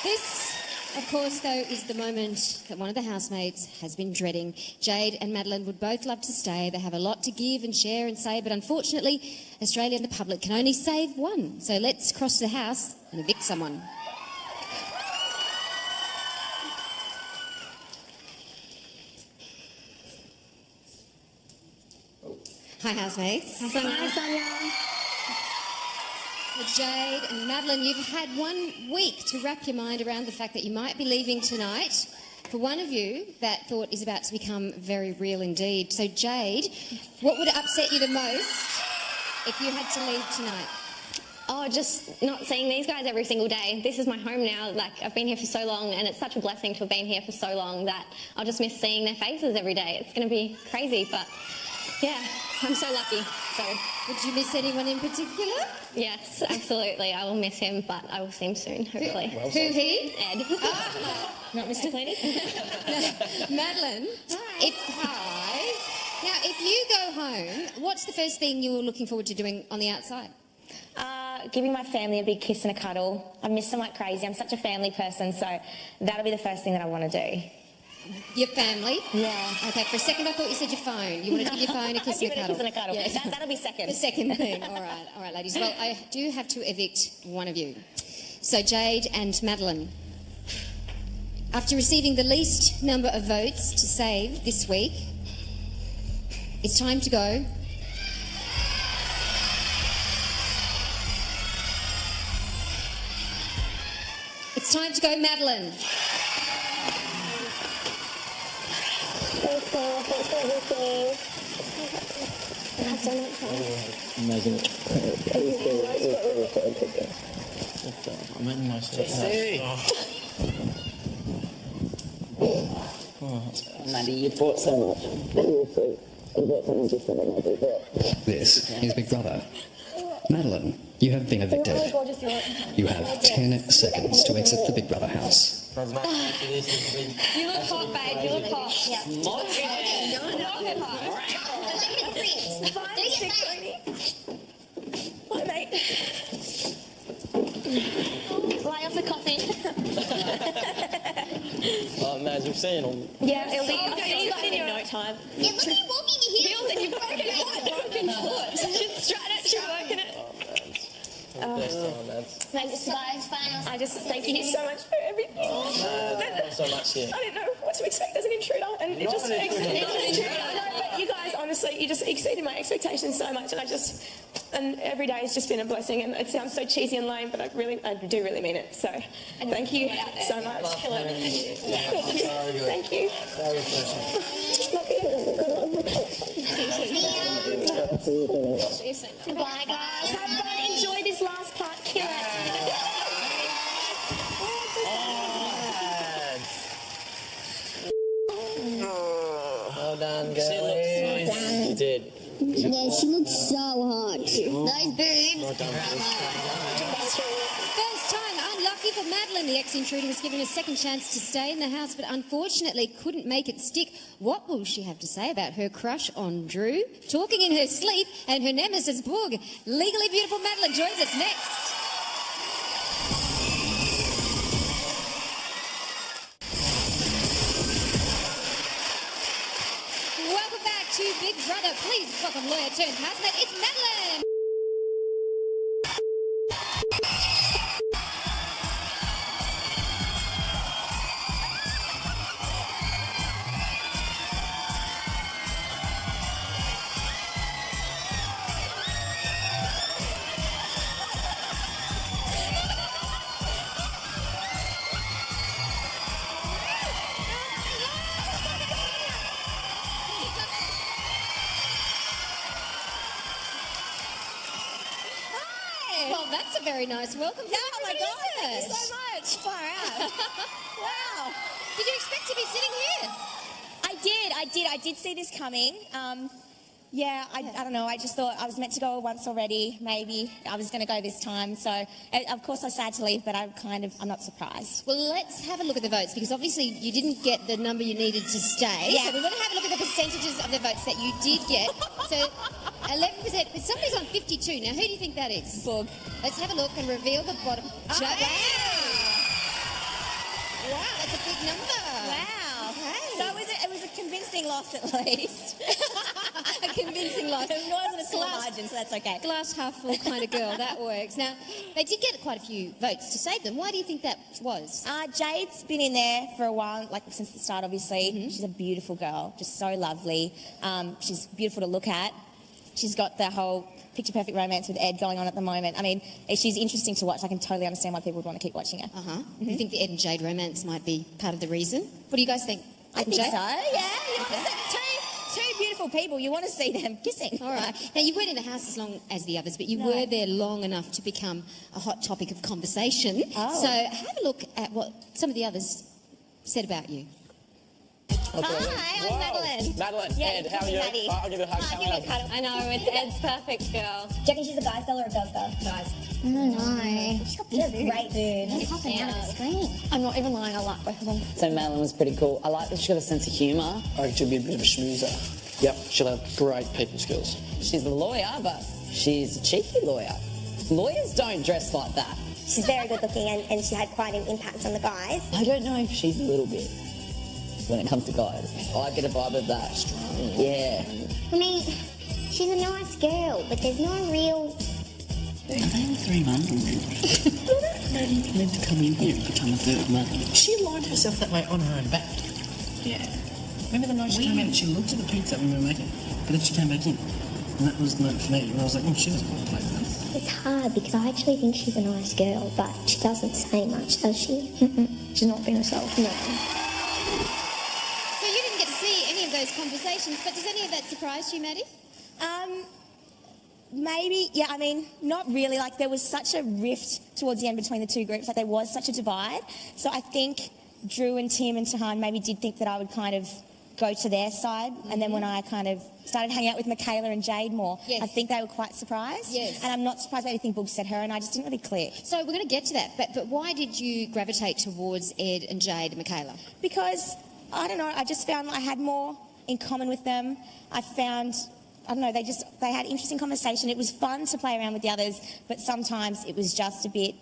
This, of course, though, is the moment that one of the housemates has been dreading. Jade and Madeline would both love to stay. They have a lot to give and share and say, but unfortunately, Australia and the public can only save one. So let's cross the house and evict someone. Hi, housemates. Hi, Sonia. Jade and Madeline, you've had 1 week to wrap your mind around the fact that you might be leaving tonight. For one of you, that thought is about to become very real indeed. So, Jade, what would upset you the most if you had to leave tonight? Oh, just not seeing these guys every single day. This is my home now. Like, I've been here for so long, and it's such a blessing to have been here for so long that I'll just miss seeing their faces every day. It's going to be crazy, but Yeah, I'm so lucky. So, would you miss anyone in particular? Yes, absolutely. I will miss him, but I will see him soon, hopefully. Who he? Ed. Not Mr. Cleany. Madeline, Now, if you go home, what's the first thing you're looking forward to doing on the outside? Giving my family a big kiss and a cuddle. I miss them like crazy. I'm such a family person, so that'll be the first thing that I want to do. Your family? Yeah. Okay, for a second I thought you said your phone. You wanted to give your phone a kiss and a cuddle. Kiss and a cuddle. Yeah. That'll be second. The second thing. All right, ladies. Well, I do have to evict one of you. So, Jade and Madeline, after receiving the least number of votes to save this week, it's time to go. It's time to go, Madeline. Thanks for everything. I had so much fun. Amazing. I'm in my Maddie, you brought so much. This is Big Brother. Madeline, you have been evicted. You have 10 seconds to exit the Big Brother house. You look hot, babe. You look hot. Yeah. Bye, mate. Lie off the coffee. Oh, man, you've seen them. Yeah, it'll be in no time. Yeah, look at you walking in here. Feels like you've broken foot. Just try working it. Best time, man. Thanks, guys. Finals. I just thank you so much for everything. So much here. I didn't know what to expect as an intruder, and it just exceeded. But you guys, honestly, you just exceeded my expectations so much, and every day has just been a blessing. And it sounds so cheesy and lame, but I do really mean it. So, thank you so much. Thank you. Bye, guys. Have fun. Enjoy this last part. Kill it. Well done, girl. You did. Yeah, she looks so hot. Those boobs. First time, unlucky for Madeline. The ex-intruder was given a second chance to stay in the house, but unfortunately couldn't make it stick. What will she have to say about her crush on Drew? Talking in her sleep, and her nemesis Boog. Legally beautiful Madeline joins us next. Welcome back to Big Brother. Please welcome lawyer turned housemate. It's Madeline. Well, that's a very nice welcome. Oh my God, thank you so much. Far out. Wow. Did you expect to be sitting here? I did see this coming. Yeah, I don't know. I just thought I was meant to go once already. Maybe I was going to go this time. So, of course, I was sad to leave, but I'm not surprised. Well, let's have a look at the votes, because obviously you didn't get the number you needed to stay. Yeah. So we want to have a look at the percentages of the votes that you did get. So 11%, but somebody's on 52. Now, who do you think that is? Boog. Let's have a look and reveal the bottom. Oh, Wow, that's a big number. Wow. Okay. So it was a convincing loss at least. A convincing loss. It wasn't a small margin, so that's okay. Glass half full kind of girl. That works. Now, they did get quite a few votes to save them. Why do you think that was? Jade's been in there for a while, like since the start, obviously. Mm-hmm. She's a beautiful girl, just so lovely. She's beautiful to look at. She's got the whole picture-perfect romance with Ed going on at the moment. I mean, she's interesting to watch. I can totally understand why people would want to keep watching her. Uh-huh. You think the Ed and Jade romance might be part of the reason? What do you guys think? I think so, yeah. You want to see two beautiful people. You want to see them kissing. All right. Now, you weren't in the house as long as the others, but you were there long enough to become a hot topic of conversation. Oh. So have a look at what some of the others said about you. Hi, I'm Madeline. Madeline, Yeah, Ed, how are you? Maddie. I'll give you a hug. How are you? I know, it's Ed's perfect girl. Do you reckon she's a guy's girl or a girl's girl? Guys. I don't know. She's got great food. Just hopping out of the screen. I'm not even lying, I like both of them. So Madeline was pretty cool. I like that she's got a sense of humour. I reckon she'll be a bit of a schmoozer. Yep, she'll have great people skills. She's a lawyer, but she's a cheeky lawyer. Lawyers don't dress like that. She's very good looking and she had quite an impact on the guys. I don't know if she's a little bit when it comes to guys. I get a vibe of that. Yeah. I mean, she's a nice girl, but there's no real... Are they only 3 months already? Well, that lady's meant to come in here and become a third mother. She aligned herself that way on her own back. Yeah. Remember the night she came in and she looked at the pizza we were making, but then she came back in. And that was the night for me. And I was like, she doesn't want to play with us. It's hard because I actually think she's a nice girl, but she doesn't say much, does she? She's not being herself. No. So you didn't get to see any of those conversations, but does any of that surprise you, Maddie? Maybe, yeah, I mean, not really. Like, there was such a rift towards the end between the two groups. Like, there was such a divide. So I think Drew and Tim and Tahan maybe did think that I would kind of go to their side. And then when I kind of started hanging out with Michaela and Jade more, I think they were quite surprised. Yes. And I'm not surprised by anything Boog said her, and I just didn't really click. So we're going to get to that, but why did you gravitate towards Ed and Jade and Michaela? Because, I don't know, I just found I had more in common with them. I found... I don't know, they had interesting conversation. It was fun to play around with the others, but sometimes it was just a bit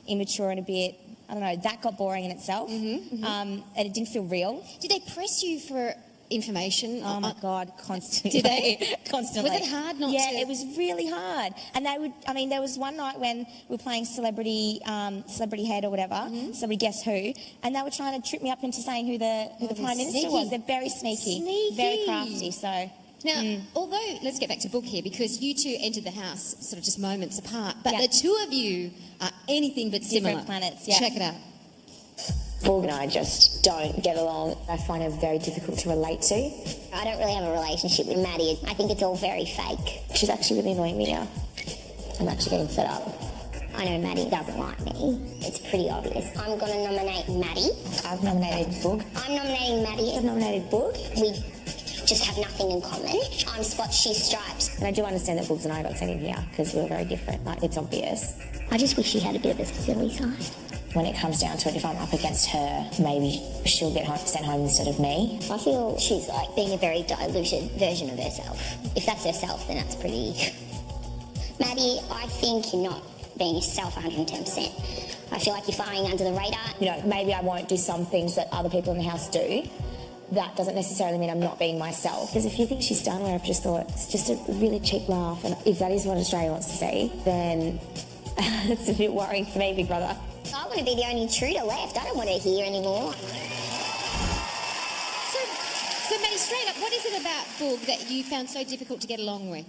immature and a bit, I don't know, that got boring in itself. And it didn't feel real. Did they press you for information? Oh my God, constantly. Did they? Constantly. Was it hard not to? Yeah, it was really hard. And they would, I mean, there was one night when we were playing Celebrity Head or whatever, Celebrity Guess Who, and they were trying to trip me up into saying who the Prime Minister was. They're very sneaky. Very crafty, so... Now, although, let's get back to Boog here, because you two entered the house sort of just moments apart, but the two of you are anything but similar. Different planets, yeah. Check it out. Boog and I just don't get along. I find her very difficult to relate to. I don't really have a relationship with Maddie. I think it's all very fake. She's actually really annoying me now. I'm actually getting fed up. I know Maddie doesn't like me. It's pretty obvious. I'm going to nominate Maddie. I've nominated Boog. I'm nominating Maddie. I've nominated Boog. We just have nothing in common. I'm Spots, she's Stripes. And I do understand that Boogs and I got sent in here because we're very different. Like, it's obvious. I just wish she had a bit of a silly side. When it comes down to it, if I'm up against her, maybe she'll get sent home instead of me. I feel she's like being a very diluted version of herself. If that's herself, then that's pretty... Maddie, I think you're not being yourself 110%. I feel like you're flying under the radar. You know, maybe I won't do some things that other people in the house do. That doesn't necessarily mean I'm not being myself. There's a few things she's done where I've just thought, it's just a really cheap laugh, and if that is what Australia wants to see, then it's a bit worrying for me, Big Brother. I want to be the only intruder left. I don't want to hear anymore. So Maddie, straight up, what is it about Boog that you found so difficult to get along with?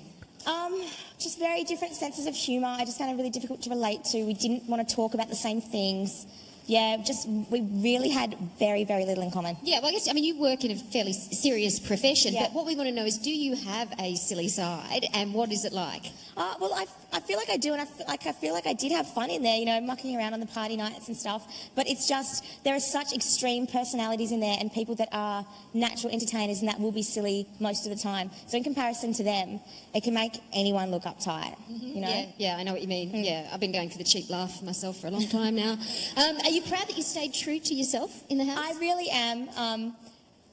Just very different senses of humour. I just found it really difficult to relate to. We didn't want to talk about the same things. Yeah, we really had very, very little in common. Yeah, well, I mean, you work in a fairly serious profession, but what we want to know is, do you have a silly side, and what is it like? Well, I feel like I do, and I feel like I did have fun in there, you know, mucking around on the party nights and stuff. But it's just, there are such extreme personalities in there and people that are natural entertainers and that will be silly most of the time. So in comparison to them, it can make anyone look uptight, you know? Yeah, I know what you mean. Yeah, I've been going for the cheap laugh myself for a long time now. Are you proud that you stayed true to yourself in the house? I really am.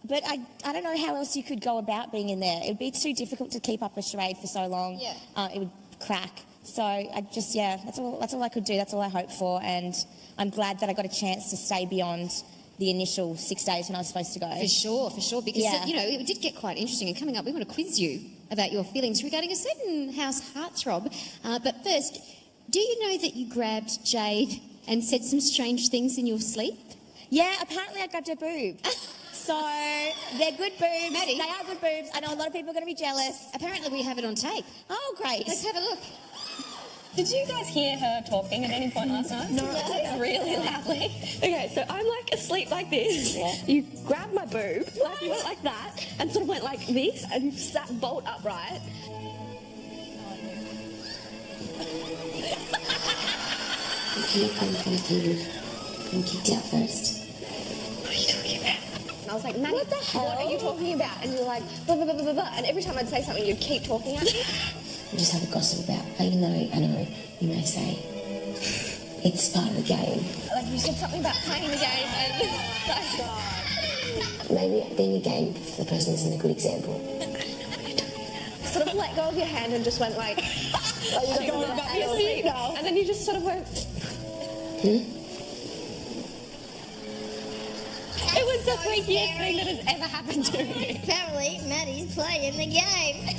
But I don't know how else you could go about being in there. It would be too difficult to keep up a charade for so long. Yeah. It would crack. So I just, that's all I could do. That's all I hoped for. And I'm glad that I got a chance to stay beyond the initial 6 days when I was supposed to go. For sure. Because, you know, it did get quite interesting. And coming up, we want to quiz you about your feelings regarding a certain house heartthrob. But first, do you know that you grabbed Jade and said some strange things in your sleep? Yeah, apparently I grabbed her boob. So, they're good boobs. Maddie? They are good boobs. I know a lot of people are going to be jealous. Apparently we have it on tape. Oh, great. Let's have a look. Did you guys hear her talking at any point last night? No. Really loudly. Okay, so I'm like asleep like this. Yeah. You grabbed my boob, like you went like that, and sort of went like this, and sat bolt upright. If you come from Steve and kicked out first. What are you talking about? I was like, Maddie, What the hell? what are you talking about? And you're like, blah, blah, blah, blah, blah. And every time I'd say something, you'd keep talking at me. We just have a gossip about, even though I know you may say it's part of the game. Like, you said something about playing the game and... Maybe being a game for the person isn't a good example. Sort of let go of your hand and just went like... Oh, you going back to your seat now. And then you just sort of went... It was the freakiest thing that has ever happened to me. Apparently, Maddie's playing the game.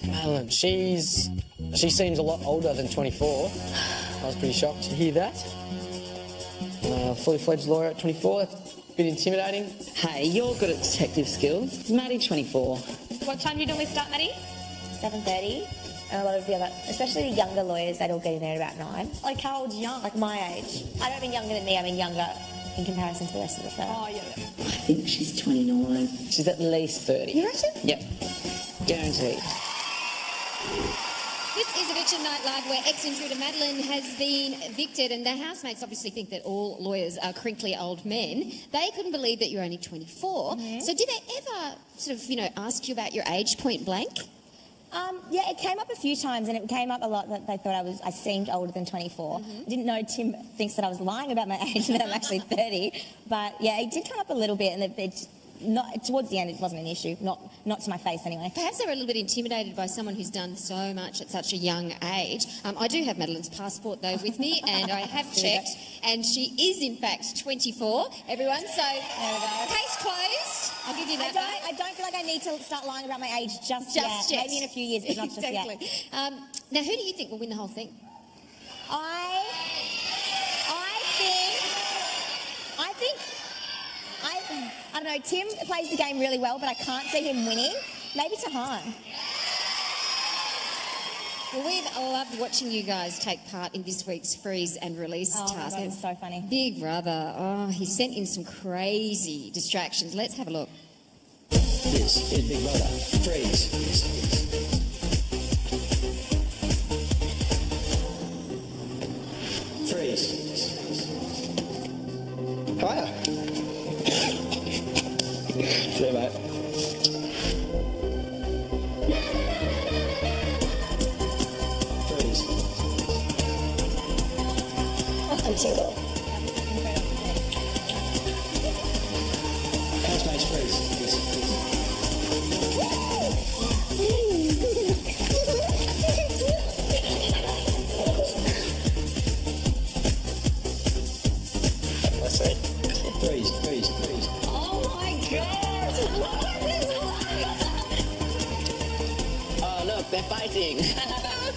Madeline, she seems a lot older than 24. I was pretty shocked to hear that. Fully fledged lawyer at 24, that's a bit intimidating. Hey, you're good at detective skills. Maddie, 24. What time do you normally start, Maddie? 7:30. And a lot of the other, especially the younger lawyers, they'd all get in there at about 9. Like how old's young? Like my age. I don't mean younger than me, I mean younger in comparison to the rest of the firm. Oh, yeah. I think she's 29. She's at least 30. You reckon? Yep. Guaranteed. This is Eviction Night Live, where ex-intruder Madeline has been evicted, and their housemates obviously think that all lawyers are crinkly old men. They couldn't believe that you're only 24. So did they ever sort of, ask you about your age point blank? Yeah, it came up a few times, and it came up a lot that they thought I seemed older than 24. I didn't know Tim thinks that I was lying about my age and that I'm actually 30. But yeah, it did come up a little bit, and not towards the end it wasn't an issue, not to my face anyway. Perhaps they were a little bit intimidated by someone who's done so much at such a young age. I do have Madeline's passport though with me, and I have checked, and she is in fact 24, everyone, so case closed. I'll give you that. I don't feel like I need to start lying about my age just yet. Maybe in a few years, but not just yet. Now, who do you think will win the whole thing? I don't know, Tim plays the game really well, but I can't see him winning. Maybe Tahan. Well, we've loved watching you guys take part in this week's freeze and release task. My God, it's so funny. Big Brother, he sent in some crazy distractions. Let's have a look. This is Big Brother. Freeze. Freeze. Hiya. See you, mate. Freeze. I'm single. Housemates, freeze. Let's see. Freeze. Oh my God! Oh, look, they're fighting.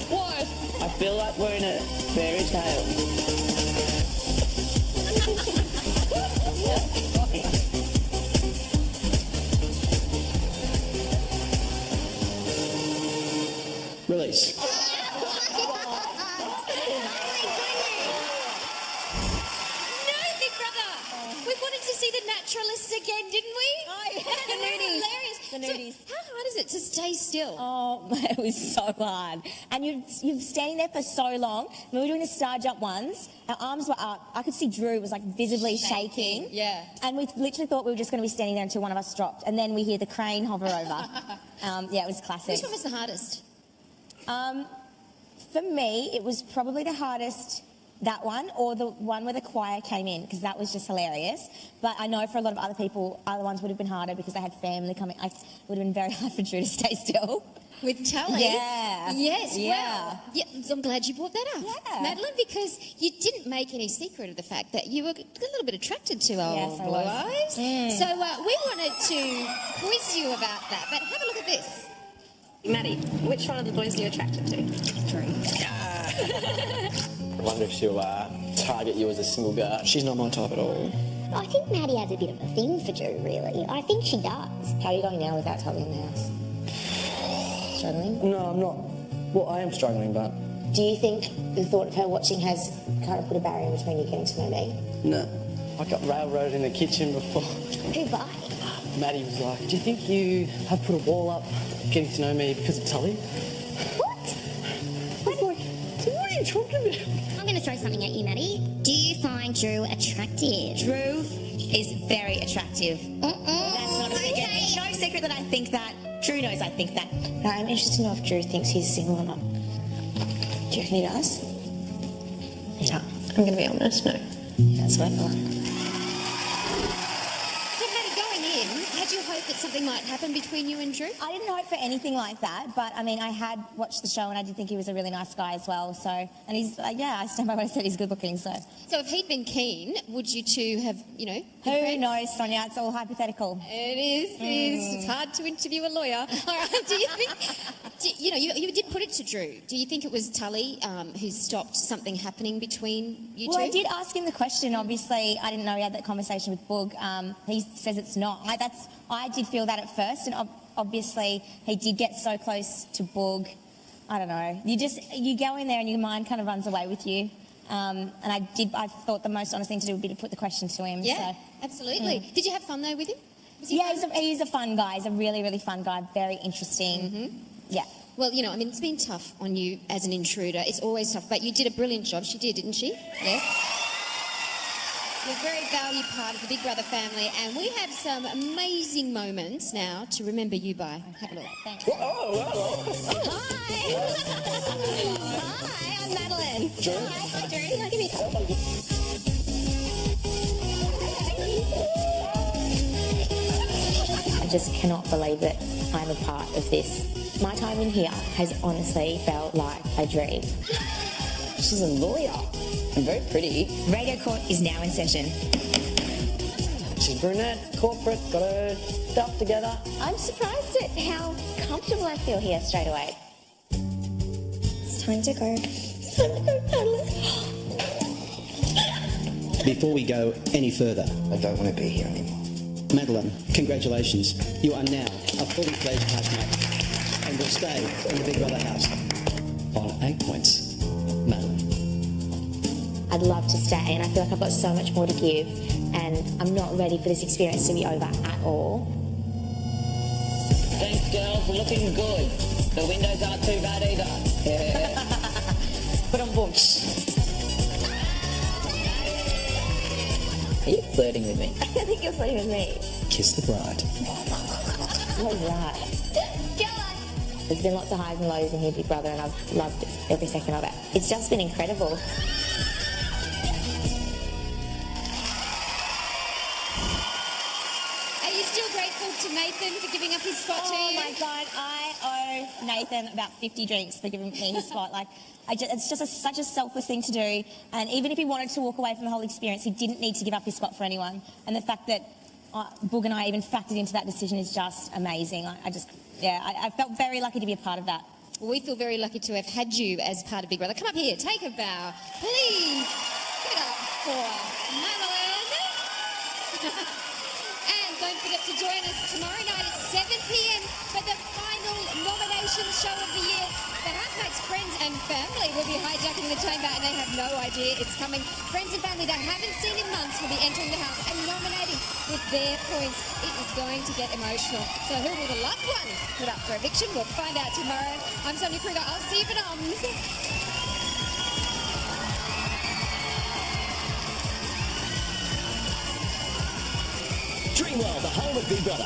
What? I feel like we're in a fairy tale. Release. We wanted to see the naturalists again, didn't we? Oh, yeah. The nudies. Hilarious. The nudies. So how hard is it to stay still? Oh, it was so hard. And you're standing there for so long. We were doing the star jump ones. Our arms were up. I could see Drew was like visibly shaking. Yeah. And we literally thought we were just going to be standing there until one of us dropped. And then we hear the crane hover over. Yeah, it was classic. Which one was the hardest? For me, it was probably the hardest, that one, or the one where the choir came in, because that was just hilarious. But I know for a lot of other people, other ones would have been harder because they had family coming. It would have been very hard for Drew to stay still. With Tully? Yeah. Yes, Yeah. well, yeah, I'm glad you brought that up, Yeah. Madeline, because you didn't make any secret of the fact that you were a little bit attracted to our Yes, I blue was. eyes. So we wanted to quiz you about that, but have a look at this. Maddie, which one of the boys are you attracted to? I wonder if she'll target you as a single guard. She's not my type at all. I think Maddie has a bit of a thing for Drew, really. I think she does. How are you going now without Tully in the house? Struggling? No, I'm not. Well, I am struggling, but... Do you think the thought of her watching has kind of put a barrier between you getting to know me? No. I got railroaded in the kitchen before. Who by? Maddie was like, do you think you have put a wall up getting to know me because of Tully? What? you talking about? I'm going to throw something at you, Maddie. Do you find Drew attractive? Drew is very attractive. That's not a secret. Okay. It's no secret that I think that. Drew knows I think that. No, I'm interested to know if Drew thinks he's single or not. Do you reckon he does? No. I'm going to be honest, no. That's what I thought. So, Maddie, going in, had you hoped that something might happen between you and Drew? I didn't hope for anything like that, but I mean, I had watched the show and I did think he was a really nice guy as well. So, and he's, I stand by what I said, he's good looking. So if he'd been keen, would you two have, been who friends? knows, Sonia? It's all hypothetical. It is. It's hard to interview a lawyer. All right. Do you think? You did put it to Drew. Do you think it was Tully who stopped something happening between you two? Well, I did ask him the question. Obviously, I didn't know he had that conversation with Boog. He says it's not. I did feel that at first, and obviously he did get so close to Boog. I don't know. You go in there and your mind kind of runs away with you. And I thought the most honest thing to do would be to put the question to him. Yeah, so. absolutely. Did you have fun though with him? He's a fun guy. He's a really, really fun guy. Very interesting. Yeah. Well, it's been tough on you as an intruder. It's always tough, but you did a brilliant job. She did, didn't she? Yeah. You're a very valued part of the Big Brother family, and we have some amazing moments now to remember you by. Have a look. Thanks. Hi. Hi, I'm Madeline. Drew. Hi, Drew. Give me I just cannot believe that I'm a part of this. My time in here has honestly felt like a dream. She's a lawyer and very pretty. Radio Court is now in session. She's brunette, corporate, got her stuff together. I'm surprised at how comfortable I feel here straight away. It's time to go. It's time to go, Madeline. Before we go any further, I don't want to be here anymore. Madeline, congratulations. You are now a fully fledged housemate and will stay in the Big Brother house. On 8 points, Madeline. I'd love to stay, and I feel like I've got so much more to give, and I'm not ready for this experience to be over at all. Thanks, girls. We're looking good. The windows aren't too bad either. Yeah. Put on books. Are you flirting with me? I think you're flirting with me. Kiss the bride. What is that? There's been lots of highs and lows in here, Big Brother, and I've loved every second of it. It's just been incredible. Are you still grateful to Nathan for giving up his spot to you? Oh my God, I owe Nathan about 50 drinks for giving me his spot. It's just such a selfless thing to do. And even if he wanted to walk away from the whole experience, he didn't need to give up his spot for anyone. And the fact that Boog and I even factored into that decision is just amazing. I felt very lucky to be a part of that. Well, we feel very lucky to have had you as part of Big Brother. Come up here, take a bow. Please give it up for Madeline. And don't forget to join us tomorrow night at 7 p.m. for the final nomination show of the year. The housemates, friends and family will be hijacking the chamber, and they have no idea it's coming. Friends and family they haven't seen in months will be entering the house and nominating with their points. It is going to get emotional. So who will the loved ones put up for eviction? We'll find out tomorrow. I'm Sonia Kruger. I'll see you for noms. Dreamworld, the home of Big Brother.